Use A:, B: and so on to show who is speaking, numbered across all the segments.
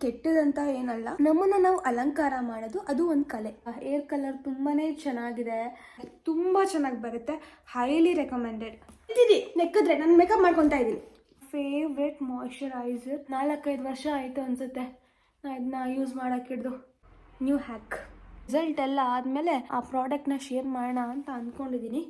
A: ಕೆಟ್ಟದಂತ ಏನಲ್ಲ, ನಮ್ಮನ್ನ ನಾವು ಅಲಂಕಾರ ಮಾಡೋದು ಅದು ಒಂದು ಕಲೆ. ಹೇರ್ ಕಲರ್ ತುಂಬಾನೇ ಚೆನ್ನಾಗಿದೆ, ತುಂಬಾ ಚೆನ್ನಾಗಿ ಬರುತ್ತೆ, ಹೈಲಿ ರೆಕಮೆಂಡೆಡ್. ಇದ್ದೀರಿ ನೆಕ್ಕಿದ್ರೆ ನಾನು ಮೇಕಪ್ ಮಾಡ್ಕೊತಾ ಇದ್ದೀನಿ. ಫೇವ್ರೆಟ್ ಮಾಯ್ಶ್ಚರೈಸರ್, 4-5 ವರ್ಷ ಆಯಿತು ಅನಿಸುತ್ತೆ ನಾನು ಇದನ್ನ ಯೂಸ್ ಮಾಡೋಕ್ಕಿಡ್ದು. New hack. ರಿಸಲ್ಟ್ ಎಲ್ಲ ಆದಮೇಲೆ ಆ ಪ್ರಾಡಕ್ಟ್ನ ಶೇರ್ ಮಾಡೋಣ ಅಂತ ಅಂದ್ಕೊಂಡಿದ್ದೀನಿ.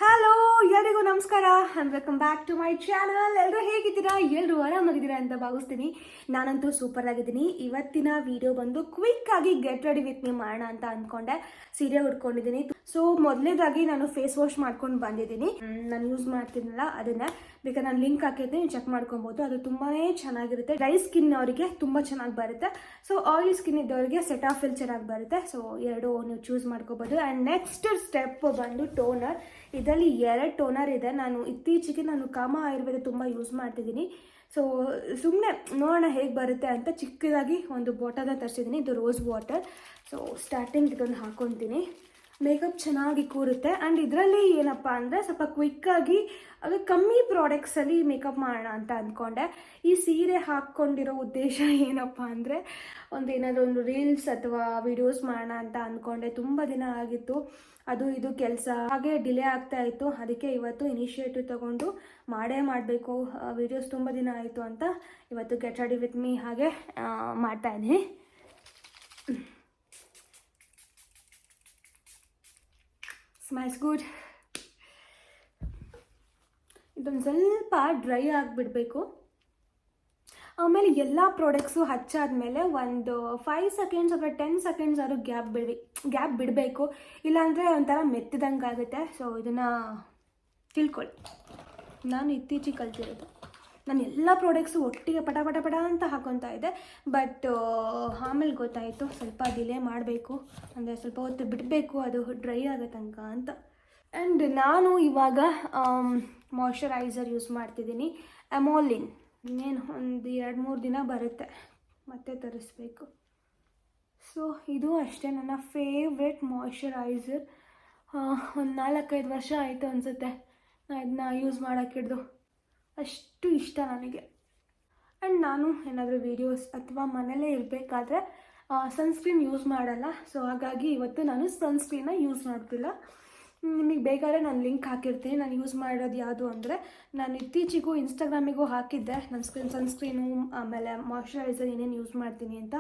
A: ಹಲೋ, ಎಲ್ಲರಿಗೂ ನಮಸ್ಕಾರ and welcome back to my channel. ಎಲ್ಲರೂ ಹೇಗಿದ್ದೀರಾ? ಎಲ್ಲರೂ ಆರಾಮಾಗಿದ್ದೀರಾ ಅಂತ ಭಾವಿಸ್ತೀನಿ. ನಾನಂತೂ ಸೂಪರ್ ಆಗಿದ್ದೀನಿ. ಇವತ್ತಿನ ವಿಡಿಯೋ ಬಂದು ಕ್ವಿಕ್ ಆಗಿ ಗೆಟ್ ರೆಡಿ ವಿತ್ ಮೀ ಮಾಡೋಣ ಅಂತ ಅಂದ್ಕೊಂಡೆ. ಸೀರೆ ಉಟ್ಕೊಂಡಿದ್ದೀನಿ. ಸೊ ಮೊದಲನೇದಾಗಿ ನಾನು ಫೇಸ್ ವಾಶ್ ಮಾಡ್ಕೊಂಡು ಬಂದಿದ್ದೀನಿ. ನಾನು ಯೂಸ್ ಮಾಡ್ತೀನಲ್ಲ ಅದನ್ನೇ, ಬೇಕಾದ್ರೆ ನಾನು ಲಿಂಕ್ ಹಾಕಿದ್ದೆ, ನೀವು ಚೆಕ್ ಮಾಡ್ಕೊಬೋದು. ಅದು ತುಂಬಾ ಚೆನ್ನಾಗಿರುತ್ತೆ. ಡ್ರೈ ಸ್ಕಿನ್ ಅವರಿಗೆ ತುಂಬ ಚೆನ್ನಾಗಿ ಬರುತ್ತೆ. ಸೊ ಆಯಿಲ್ ಸ್ಕಿನ್ ಇದ್ದವರಿಗೆ ಸೆಟಾಫಿಲ್ ಚೆನ್ನಾಗಿ ಬರುತ್ತೆ. ಸೊ ಎರಡು ನೀವು ಚೂಸ್ ಮಾಡ್ಕೋಬೋದು. ಆ್ಯಂಡ್ ನೆಕ್ಸ್ಟ್ ಸ್ಟೆಪ್ ಬಂದು ಟೋನರ್. ಇದರಲ್ಲಿ 2 ಟೋನರ್ ಇದೆ. ನಾನು ಇತ್ತೀಚೆಗೆ ಕಾಮ ಆಯುರ್ವೇದ ತುಂಬ ಯೂಸ್ ಮಾಡ್ತಿದ್ದೀನಿ. ಸೊ ಸುಮ್ಮನೆ ನೋಡೋಣ ಹೇಗೆ ಬರುತ್ತೆ ಅಂತ ಚಿಕ್ಕದಾಗಿ ಒಂದು ಬಾಟಲ್ನ ತರಿಸಿದ್ದೀನಿ. ಇದು ರೋಸ್ ವಾಟರ್. ಸೊ ಸ್ಟಾರ್ಟಿಂಗ್ ಇದನ್ನು ಹಾಕೊತೀನಿ. ಮೇಕಪ್ ಚೆನ್ನಾಗಿ ಕೂರುತ್ತೆ. ಆ್ಯಂಡ್ ಇದರಲ್ಲಿ ಏನಪ್ಪ ಅಂದರೆ ಸ್ವಲ್ಪ ಕ್ವಿಕ್ಕಾಗಿ ಅದು ಕಮ್ಮಿ ಪ್ರಾಡಕ್ಟ್ಸಲ್ಲಿ ಮೇಕಪ್ ಮಾಡೋಣ ಅಂತ ಅಂದ್ಕೊಂಡೆ. ಈ ಸೀರೆ ಹಾಕ್ಕೊಂಡಿರೋ ಉದ್ದೇಶ ಏನಪ್ಪ ಅಂದರೆ ಏನಾದರೂ ಒಂದು ರೀಲ್ಸ್ ಅಥವಾ ವಿಡಿಯೋಸ್ ಮಾಡೋಣ ಅಂತ ಅಂದ್ಕೊಂಡೆ. ತುಂಬ ದಿನ ಆಗಿತ್ತು, ಅದು ಇದು ಕೆಲಸ ಹಾಗೆ ಡಿಲೇ ಆಗ್ತಾ ಇತ್ತು. ಅದಕ್ಕೆ ಇವತ್ತು ಇನಿಷಿಯೇಟಿವ್ ತಗೊಂಡು ಮಾಡಬೇಕು, ವಿಡಿಯೋಸ್ ತುಂಬ ದಿನ ಆಯಿತು ಅಂತ ಇವತ್ತು ಗೆಟ್ ರೆಡಿ ವಿತ್ ಮೀ ಹಾಗೆ ಮಾಡ್ತಾಯಿದ್ದೀನಿ. Smells good. ಇದೊಂದು ಸ್ವಲ್ಪ ಡ್ರೈ ಆಗಿಬಿಡಬೇಕು. ಆಮೇಲೆ ಎಲ್ಲ ಪ್ರಾಡಕ್ಟ್ಸು ಹಚ್ಚಾದ್ಮೇಲೆ ಒಂದು 5 ಸೆಕೆಂಡ್ಸ್ ಅಥವಾ 10 ಸೆಕೆಂಡ್ಸ್ ಆದರೂ ಗ್ಯಾಪ್ ಬಿಡಬೇಕು, ಇಲ್ಲಾಂದರೆ ಒಂಥರ ಮೆತ್ತಿದಂಗೆ ಆಗುತ್ತೆ. ಸೊ ಇದನ್ನು ತಿಳ್ಕೊಳ್ಳಿ. ನಾನು ಇತ್ತೀಚೆಗೆ ಕಲ್ತಿರೋದು. ನಾನು ಎಲ್ಲ ಪ್ರಾಡಕ್ಟ್ಸು ಒಟ್ಟಿಗೆ ಪಟ ಪಟ ಪಟ ಅಂತ ಹಾಕೊತಾ ಇದ್ದೆ. ಬಟ್ ಆಮೇಲೆ ಗೊತ್ತಾಯಿತು ಸ್ವಲ್ಪ ಡಿಲೇ ಮಾಡಬೇಕು, ಅಂದರೆ ಸ್ವಲ್ಪ ಹೊತ್ತು ಬಿಡಬೇಕು, ಅದು ಡ್ರೈ ಆಗೋ ತನಕ ಅಂತ. ಆ್ಯಂಡ್ ನಾನು ಇವಾಗ ಮಾಯ್ಶ್ಚರೈಸರ್ ಯೂಸ್ ಮಾಡ್ತಿದ್ದೀನಿ, ಅಮೋಲಿನ್. ಇನ್ನೇನು ಒಂದು 2-3 ದಿನ ಬರುತ್ತೆ, ಮತ್ತೆ ತರಿಸ್ಬೇಕು. ಸೊ ಇದು ಅಷ್ಟೇ ನನ್ನ ಫೇವ್ರೆಟ್ ಮಾಯ್ಶ್ಚರೈಸರ್. ಒಂದು 4-5 ವರ್ಷ ಆಯಿತು ಅನಿಸುತ್ತೆ ನಾನು ಇದನ್ನ ಯೂಸ್ ಮಾಡೋಕ್ಕಿಡ್ದು. ಅಷ್ಟು ಇಷ್ಟ ನನಗೆ. ಆ್ಯಂಡ್ ನಾನು ಏನಾದರೂ ವೀಡಿಯೋಸ್ ಅಥವಾ ಮನೇಲೇ ಇರಬೇಕಾದ್ರೆ ಸನ್ಸ್ಕ್ರೀನ್ ಯೂಸ್ ಮಾಡಲ್ಲ. ಸೊ ಹಾಗಾಗಿ ಇವತ್ತು ನಾನು ಸನ್ಸ್ಕ್ರೀನ್ನ ಯೂಸ್ ಮಾಡ್ತಿಲ್ಲ. ನಿಮಗೆ ಬೇಕಾದ್ರೆ ನಾನು ಲಿಂಕ್ ಹಾಕಿರ್ತೀನಿ. ನಾನು ಯೂಸ್ ಮಾಡೋದು ಯಾವುದು ಅಂದರೆ, ನಾನು ಇತ್ತೀಚೆಗೂ ಇನ್ಸ್ಟಾಗ್ರಾಮಿಗೂ ಹಾಕಿದ್ದೆ ನನ್ನ ಸನ್ಸ್ಕ್ರೀನು ಆಮೇಲೆ ಮಾಯ್ಶ್ಚರೈಸರ್ ಏನೇನು ಯೂಸ್ ಮಾಡ್ತೀನಿ ಅಂತ.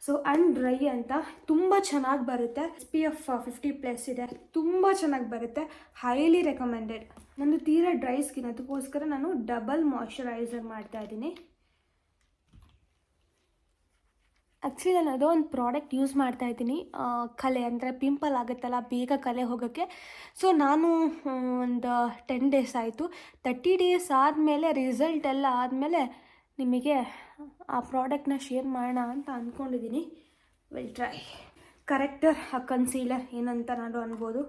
A: ಸೊ ಡ್ರೈ ಅಂತ ತುಂಬ ಚೆನ್ನಾಗಿ ಬರುತ್ತೆ. SPF 50+ ಇದೆ, ತುಂಬ ಚೆನ್ನಾಗಿ ಬರುತ್ತೆ, ಹೈಲಿ ರೆಕಮೆಂಡೆಡ್. ನಂದು ತೀರಾ ಡ್ರೈ ಸ್ಕಿನ್, ಅದಕ್ಕೋಸ್ಕರ ನಾನು ಡಬಲ್ ಮಾಯ್ಶ್ಚರೈಸರ್ ಮಾಡ್ತಾಯಿದ್ದೀನಿ. ಆ್ಯಕ್ಚುಲಿ ನಾನು ಅದೋ ಒಂದು ಪ್ರಾಡಕ್ಟ್ ಯೂಸ್ ಮಾಡ್ತಾಯಿದ್ದೀನಿ, ಕಲೆ ಅಂದರೆ ಪಿಂಪಲ್ ಆಗುತ್ತಲ್ಲ ಬೇಗ ಕಲೆ ಹೋಗೋಕ್ಕೆ. ಸೊ ನಾನು ಒಂದು 10 ಡೇಸ್ ಆಯಿತು. 30 ಡೇಸ್ ಆದಮೇಲೆ ರಿಸಲ್ಟ್ ಎಲ್ಲ ಆದಮೇಲೆ ನಿಮಗೆ ಆ ಪ್ರಾಡಕ್ಟ್ನ ಶೇರ್ ಮಾಡೋಣ ಅಂತ ಅಂದ್ಕೊಂಡಿದ್ದೀನಿ. Will try. ಕರೆಕ್ಟರ್ ಕನ್ಸೀಲರ್ ಏನಂತ ನಾನು ಅನ್ಬೋದು.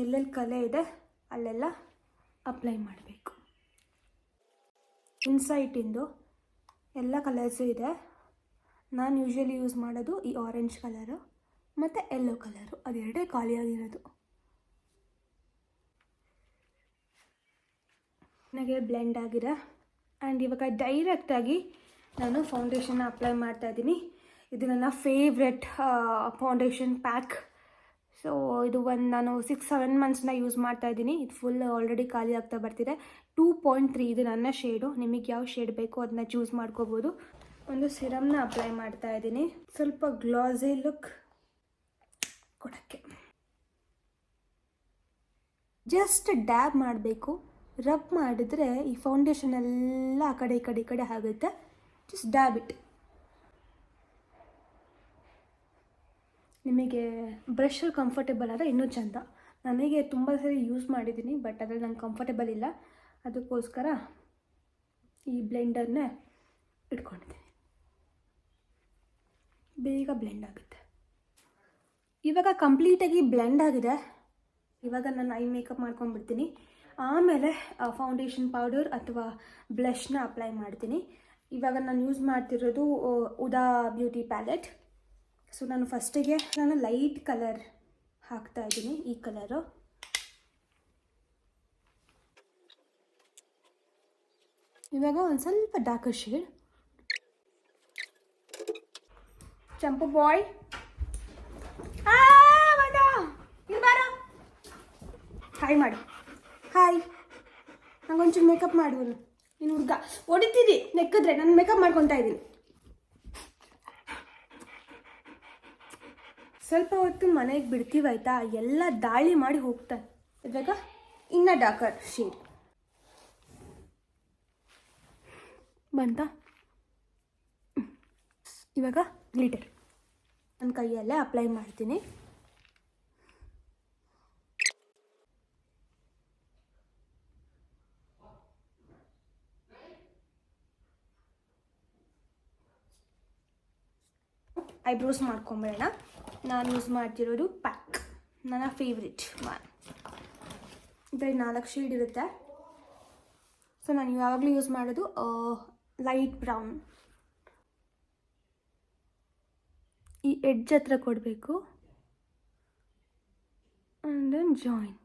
A: ಎಲ್ಲೆಲ್ಲಿ ಕಲೆ ಇದೆ ಅಲ್ಲೆಲ್ಲ ಅಪ್ಲೈ ಮಾಡಬೇಕು. ಇನ್ಸೈಟಿಂದು ಎಲ್ಲ ಕಲರ್ಸು ಇದೆ. ನಾನು ಯೂಶ್ವಲಿ ಯೂಸ್ ಮಾಡೋದು ಈ ಆರೆಂಜ್ ಕಲರು ಮತ್ತು ಯೆಲ್ಲೋ ಕಲರು, ಅದೆರಡೇ ಖಾಲಿಯಾಗಿರೋದು. ನನಗೆ ಬ್ಲೆಂಡ್ ಆಗಿದೆ. ಆ್ಯಂಡ್ ಇವಾಗ ಡೈರೆಕ್ಟಾಗಿ ನಾನು ಫೌಂಡೇಶನ್ನ ಅಪ್ಲೈ ಮಾಡ್ತಾಯಿದ್ದೀನಿ. ಇದು ನನ್ನ ಫೇವ್ರೆಟ್ ಫೌಂಡೇಶನ್ ಪ್ಯಾಕ್. ಸೊ ಇದು ನಾನು 6-7 ಮಂತ್ಸ್ನ ಯೂಸ್ ಮಾಡ್ತಾಯಿದ್ದೀನಿ. ಇದು ಫುಲ್ ಆಲ್ರೆಡಿ ಖಾಲಿ ಆಗ್ತಾ ಬರ್ತಿದೆ. 2.3 ಇದು ನನ್ನ ಶೇಡು. ನಿಮಗೆ ಯಾವ ಶೇಡ್ ಬೇಕೋ ಅದನ್ನ ಚೂಸ್ ಮಾಡ್ಕೋಬೋದು. ಒಂದು ಸಿರಮ್ನ ಅಪ್ಲೈ ಮಾಡ್ತಾಯಿದ್ದೀನಿ, ಸ್ವಲ್ಪ ಗ್ಲಾಸಿ ಲುಕ್ ಕೊಡೋಕ್ಕೆ. ಜಸ್ಟ್ ಡ್ಯಾಬ್ ಮಾಡಬೇಕು, ರಬ್ ಮಾಡಿದ್ರೆ ಈ ಫೌಂಡೇಶನ್ ಎಲ್ಲ ಆ ಕಡೆ ಈ ಕಡೆ ಆಗುತ್ತೆ. Just dab it. ನಿಮಗೆ ಬ್ರಷಲ್ಲಿ ಕಂಫರ್ಟೇಬಲ್ ಆದರೆ ಇನ್ನೂ ಚೆಂದ. ನನಗೆ ತುಂಬ ಸರಿ ಯೂಸ್ ಮಾಡಿದ್ದೀನಿ, ಬಟ್ ಅದ್ರಲ್ಲಿ ನಂಗೆ ಕಂಫರ್ಟೇಬಲ್ ಇಲ್ಲ. ಅದಕ್ಕೋಸ್ಕರ ಈ ಬ್ಲೆಂಡರ್ನೇ ಇಟ್ಕೊಂಡಿದ್ದೀನಿ. ಬೇಗ ಬ್ಲೆಂಡ್ ಆಗುತ್ತೆ. ಇವಾಗ ಕಂಪ್ಲೀಟಾಗಿ ಬ್ಲೆಂಡ್ ಆಗಿದೆ. ಇವಾಗ ನಾನು ಐ ಮೇಕಪ್ ಮಾಡ್ಕೊಂಡ್ಬಿಡ್ತೀನಿ. ಆಮೇಲೆ ಫೌಂಡೇಶನ್ ಪೌಡರ್ ಅಥವಾ ಬ್ಲಷ್ನ ಅಪ್ಲೈ ಮಾಡ್ತೀನಿ. ಇವಾಗ ನಾನು ಯೂಸ್ ಮಾಡ್ತಿರೋದು ಉದಾ ಬ್ಯೂಟಿ ಪ್ಯಾಲೆಟ್. ಸೊ ನಾನು ಫಸ್ಟಿಗೆ ಲೈಟ್ ಕಲರ್ ಹಾಕ್ತಾಯಿದ್ದೀನಿ, ಈ ಕಲರು. ಇವಾಗ ಒಂದು ಸ್ವಲ್ಪ ಡಾರ್ಕರ್ ಶೇಡ್. ಚಂಪು ಬಾಯ್, ಹಾಯ್ ಮಾಡು. ಹಾಯ್, ನಂಗೊಂಚೂರು ಮೇಕಪ್ ಮಾಡು. ನೀನು ಹುಡುಗ ಹೊಡಿತೀರಿ ನೆಕ್ಕಿದ್ರೆ, ನಾನು ಮೇಕಪ್ ಮಾಡ್ಕೊತಾ ಇದ್ದೀನಿ. ಸ್ವಲ್ಪ ಹೊತ್ತು ಮನೆಗೆ ಬಿಡ್ತೀವಾಯ್ತಾ, ಎಲ್ಲ ದಾಳಿ ಮಾಡಿ ಹೋಗ್ತಾರೆ. ಇವಾಗ ಇನ್ನು ಡಾರ್ಕರ್ ಶೇಡ್ ಬಂತ. ಇವಾಗ ಗ್ಲಿಟರ್ ನನ್ನ ಕೈಯಲ್ಲೇ ಅಪ್ಲೈ ಮಾಡ್ತೀನಿ. ಐಬ್ರೋಸ್ ಮಾಡ್ಕೊಂಬೇಡ. ನಾನು ಯೂಸ್ ಮಾಡ್ತಿರೋದು ಪ್ಯಾಕ್, ನನ್ನ ಫೇವ್ರೆಟ್ ಒನ್. ಇದರಲ್ಲಿ 4 ಶೇಡ್ ಇರುತ್ತೆ. ಸೊ ನಾನು ಯಾವಾಗಲೂ ಯೂಸ್ ಮಾಡೋದು ಲೈಟ್ ಬ್ರೌನ್. ಈ ಎಡ್ಜ್ ಹತ್ರ ಕೊಡಬೇಕು ಆ್ಯಂಡ್ ದೆನ್ ಜಾಯಿನ್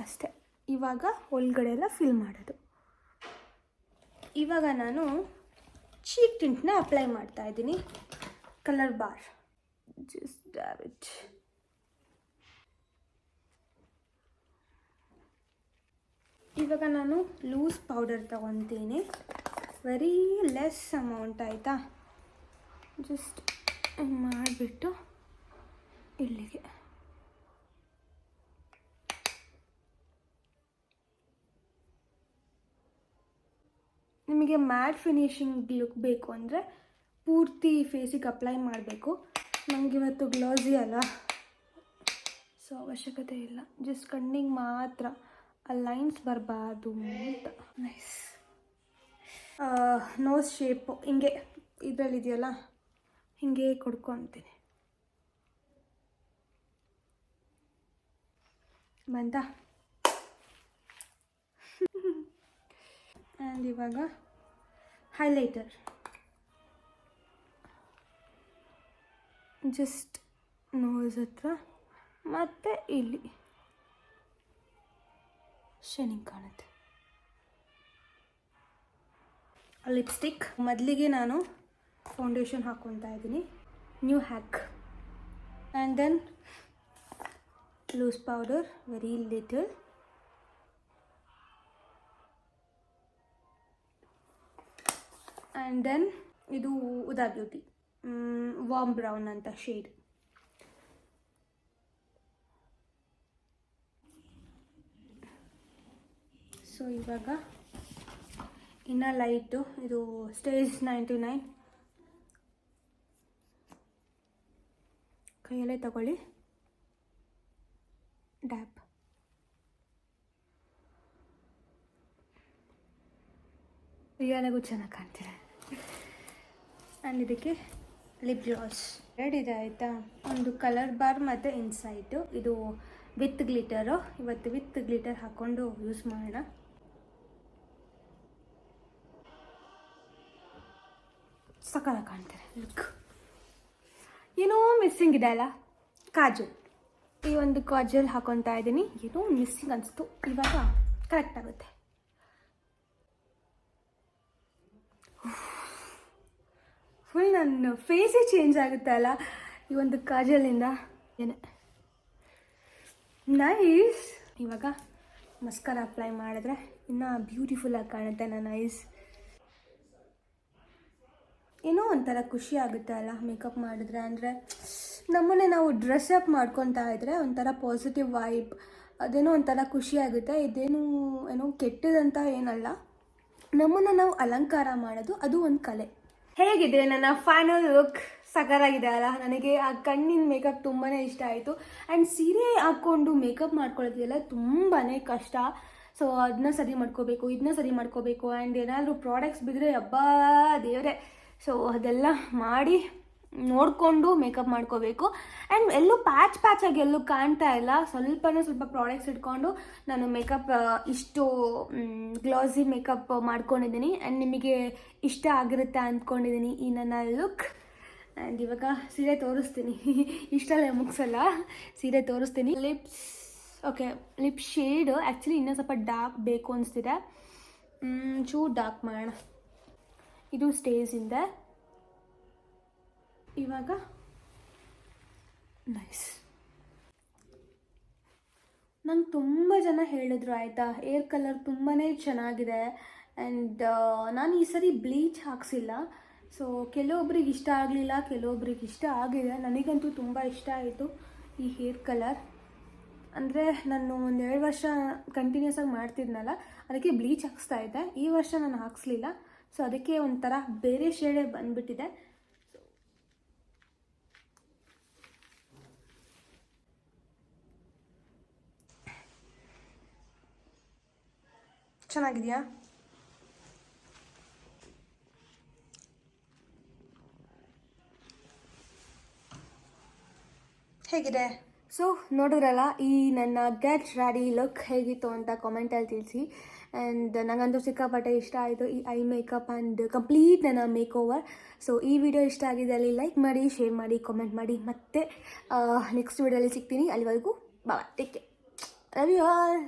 A: ಅಷ್ಟೇ. ಇವಾಗ ಒಳಗಡೆ ಎಲ್ಲ ಫಿಲ್ ಮಾಡೋದು. ಇವಾಗ ನಾನು ಚೀಕ್ ಟಿಂಟ್ನ ಅಪ್ಲೈ ಮಾಡ್ತಾ ಇದ್ದೀನಿ. Colour bar, just dab it. ಇವಾಗ ನಾನು ಲೂಸ್ ಪೌಡರ್ ತಗೊತೀನಿ, ವೆರಿ ಲೆಸ್ ಅಮೌಂಟ್ ಆಯಿತಾ. ಜಸ್ಟ್ ಮಾಡಿಬಿಟ್ಟು ಇಲ್ಲಿಗೆ ನಿಮಗೆ ಮ್ಯಾಟ್ ಫಿನಿಶಿಂಗ್ ಲುಕ್ ಬೇಕು ಅಂದರೆ ಪೂರ್ತಿ ಫೇಸಿಗೆ ಅಪ್ಲೈ ಮಾಡಬೇಕು. ನನಗಿವತ್ತು ಗ್ಲೌಸಿ ಅಲ್ಲ, ಸೊ ಅವಶ್ಯಕತೆ ಇಲ್ಲ. ಜಸ್ಟ್ ಕಣ್ಣಿಗೆ ಮಾತ್ರ ಆ ಲೈನ್ಸ್ ಬರಬಾರ್ದು ಅಂತ. ನೈಸ್. ನೋಸ್ ಶೇಪು ಹಿಂಗೆ ಇದರಲ್ಲಿದೆಯಲ್ಲ, ಹಿಂಗೆ ಕೊಡ್ಕೊತೀನಿ. ಬಂತ. ಆ್ಯಂಡ್ ಇವಾಗ ಹೈಲೈಟರ್ ಜಸ್ಟ್ ನೋಸ್ ಹತ್ರ ಮತ್ತು ಇಲ್ಲಿ ಶೈನಿಂಗ್ ಕಾಣುತ್ತೆ. ಲಿಪ್ಸ್ಟಿಕ್ ಮೊದಲಿಗೆ ನಾನು ಫೌಂಡೇಶನ್ ಹಾಕ್ಕೊತಾ ಇದ್ದೀನಿ, new hack. And then loose powder, very little. And then ಇದು ಉದಾ ಬ್ಯೂಟಿ ವಾರ್ಮ್ ಬ್ರೌನ್ ಅಂತ ಶೇಡ್. ಸೊ ಇವಾಗ ಇನ್ನು ಲೈಟು, ಇದು ಸ್ಟೇಜ್ 99. ಕೈಯಲ್ಲೇ ತಗೊಳ್ಳಿ, ಡ್ಯಾಪ್. ರಿಯಲಾಗೂ ಚೆನ್ನಾಗಿ ಕಾಣ್ತೀರ. ಆ್ಯಂಡ್ ಇದಕ್ಕೆ ಲಿಪ್ ಗ್ಲಾಸ್ ರೆಡ್ ಇದೆ ಆಯಿತಾ. ಒಂದು ಕಲರ್ ಬಾರ್ ಮತ್ತು ಇನ್ಸೈಟು, ಇದು ವಿತ್ ಗ್ಲಿಟರು. ಇವತ್ತು ವಿತ್ ಗ್ಲಿಟರ್ ಹಾಕ್ಕೊಂಡು ಯೂಸ್ ಮಾಡೋಣ. ಸಕಾಲ ಕಾಣ್ತಾರೆ ಲುಕ್. ಏನೋ ಮಿಸ್ಸಿಂಗ್ ಇದೆ ಅಲ್ಲ, ಕಾಜಲ್. ಈ ಒಂದು ಕಾಜಲ್ ಹಾಕೊತಾ ಇದ್ದೀನಿ. ಏನೋ ಮಿಸ್ಸಿಂಗ್ ಅನಿಸ್ತು, ಇವಾಗ ಕರೆಕ್ಟ್ ಆಗುತ್ತೆ. ಫುಲ್ ನನ್ನ ಫೇಸೇ ಚೇಂಜ್ ಆಗುತ್ತೆ ಅಲ್ಲ ಈ ಒಂದು ಕಾಜಲಿಂದ. ಏನೇ ನೈಸ್. ಇವಾಗ ಮಸ್ಕರ ಅಪ್ಲೈ ಮಾಡಿದ್ರೆ ಇನ್ನೂ ಬ್ಯೂಟಿಫುಲ್ಲಾಗಿ ಕಾಣುತ್ತೆ ನನ್ನ ಐಸ್. ಏನೋ ಒಂಥರ ಖುಷಿ ಆಗುತ್ತೆ ಅಲ್ಲ ಮೇಕಪ್ ಮಾಡಿದ್ರೆ. ಅಂದರೆ ನಮ್ಮನ್ನೇ ನಾವು ಡ್ರೆಸ್ ಅಪ್ ಮಾಡ್ಕೊತಾ ಇದ್ದರೆ ಒಂಥರ ಪಾಸಿಟಿವ್ ವೈಬ್, ಅದೇನೋ ಒಂಥರ ಖುಷಿ ಆಗುತ್ತೆ. ಇದೇನು ಏನೋ ಕೆಟ್ಟದಂತ ಏನಲ್ಲ, ನಮ್ಮನ್ನು ನಾವು ಅಲಂಕಾರ ಮಾಡೋದು ಅದು ಒಂದು ಕಲೆ. ಹೇಗಿದೆ ನನ್ನ ಫೈನಲ್ ಲುಕ್? ಸಕರಾಗಿದೆ ಅಲ್ಲ. ನನಗೆ ಆ ಕಣ್ಣಿನ ಮೇಕಪ್ ತುಂಬಾ ಇಷ್ಟ ಆಯಿತು. ಆ್ಯಂಡ್ ಸೀರೆ ಹಾಕ್ಕೊಂಡು ಮೇಕಪ್ ಮಾಡ್ಕೊಳ್ಳೋದೆಲ್ಲ ತುಂಬಾ ಕಷ್ಟ. ಸೊ ಅದನ್ನ ಸರಿ ಮಾಡ್ಕೋಬೇಕು, ಇದನ್ನ ಸರಿ ಮಾಡ್ಕೋಬೇಕು. ಆ್ಯಂಡ್ ಏನಾದರೂ ಪ್ರಾಡಕ್ಟ್ಸ್ ಬಿದ್ದರೆ ಹಬ್ಬ ದೇವರೇ. ಸೊ ಅದೆಲ್ಲ ಮಾಡಿ ನೋಡಿಕೊಂಡು ಮೇಕಪ್ ಮಾಡ್ಕೋಬೇಕು. ಆ್ಯಂಡ್ ಎಲ್ಲೂ ಪ್ಯಾಚಾಗಿ ಎಲ್ಲೂ ಕಾಣ್ತಾ ಇಲ್ಲ. ಸ್ವಲ್ಪ ಪ್ರಾಡಕ್ಟ್ಸ್ ಇಟ್ಕೊಂಡು ನಾನು ಮೇಕಪ್ ಇಷ್ಟು ಗ್ಲಾಸಿ ಮೇಕಪ್ ಮಾಡ್ಕೊಂಡಿದ್ದೀನಿ. ಆ್ಯಂಡ್ ನಿಮಗೆ ಇಷ್ಟ ಆಗಿರುತ್ತೆ ಅಂದ್ಕೊಂಡಿದ್ದೀನಿ ಈ ನನ್ನ ಲುಕ್. ಆ್ಯಂಡ್ ಇವಾಗ ಸೀರೆ ತೋರಿಸ್ತೀನಿ. ಇಷ್ಟಲ್ಲೇ ಮುಗಿಸಲ್ಲ, ಸೀರೆ ತೋರಿಸ್ತೀನಿ. Lips okay, lip shade actually ಇನ್ನೂ ಸ್ವಲ್ಪ ಡಾರ್ಕ್ ಬೇಕು ಅನಿಸ್ತಿದೆ. ಚೂರು ಡಾರ್ಕ್ ಮಾಡೋಣ. ಇದು ಸ್ಟೇಜಿಂದ ಇವಾಗ ನೈಸ್. ನಂಗೆ ತುಂಬ ಜನ ಹೇಳಿದ್ರು ಆಯಿತಾ, ಏರ್ ಕಲರ್ ತುಂಬಾ ಚೆನ್ನಾಗಿದೆ. ಆ್ಯಂಡ್ ನಾನು ಈ ಸರಿ ಬ್ಲೀಚ್ ಹಾಕ್ಸಿಲ್ಲ. ಸೊ ಕೆಲವೊಬ್ರಿಗೆ ಇಷ್ಟ ಆಗಲಿಲ್ಲ, ಕೆಲವೊಬ್ರಿಗೆ ಇಷ್ಟ ಆಗಿದೆ. ನನಗಂತೂ ತುಂಬ ಇಷ್ಟ ಆಯಿತು ಈ ಹೇರ್ ಕಲರ್. ಅಂದರೆ ನಾನು 1-2 ವರ್ಷ ಕಂಟಿನ್ಯೂಸ್ ಆಗಿ ಮಾಡ್ತಿದ್ನಲ್ಲ, ಅದಕ್ಕೆ ಬ್ಲೀಚ್ ಹಾಕ್ಸ್ತಾ ಇದ್ದೆ. ಈ ವರ್ಷ ನಾನು ಹಾಕ್ಸ್ಲಿಲ್ಲ, ಸೊ ಅದಕ್ಕೆ ಒಂಥರ ಬೇರೆ ಶೇಡೇ ಬಂದುಬಿಟ್ಟಿದೆ. ಚೆನ್ನಾಗಿದೆಯಾ? ಹೇಗಿದೆ? ಸೊ ನೋಡಿದ್ರಲ್ಲ, ಈ ನನ್ನ ಗೆಟ್ ರೆಡಿ ಲುಕ್ ಹೇಗಿತ್ತು ಅಂತ ಕಾಮೆಂಟಲ್ಲಿ ತಿಳಿಸಿ. ಆ್ಯಂಡ್ ನನಗಂತೂ ಸಿಕ್ಕಾಪಟ್ಟೆ ಇಷ್ಟ ಆಯಿತು ಈ ಐ ಮೇಕಪ್ ಆ್ಯಂಡ್ ಕಂಪ್ಲೀಟ್ ನನ್ನ ಮೇಕ್ ಓವರ್. ಸೊ ಈ ವಿಡಿಯೋ ಇಷ್ಟ ಆಗಿದೆ ಅಲ್ಲಿ ಲೈಕ್ ಮಾಡಿ, ಶೇರ್ ಮಾಡಿ, ಕಾಮೆಂಟ್ ಮಾಡಿ. ಮತ್ತೆ ನೆಕ್ಸ್ಟ್ ವಿಡಿಯೋಲಿ ಸಿಗ್ತೀನಿ. ಅಲ್ಲಿವರೆಗೂ bye, take care, love you all.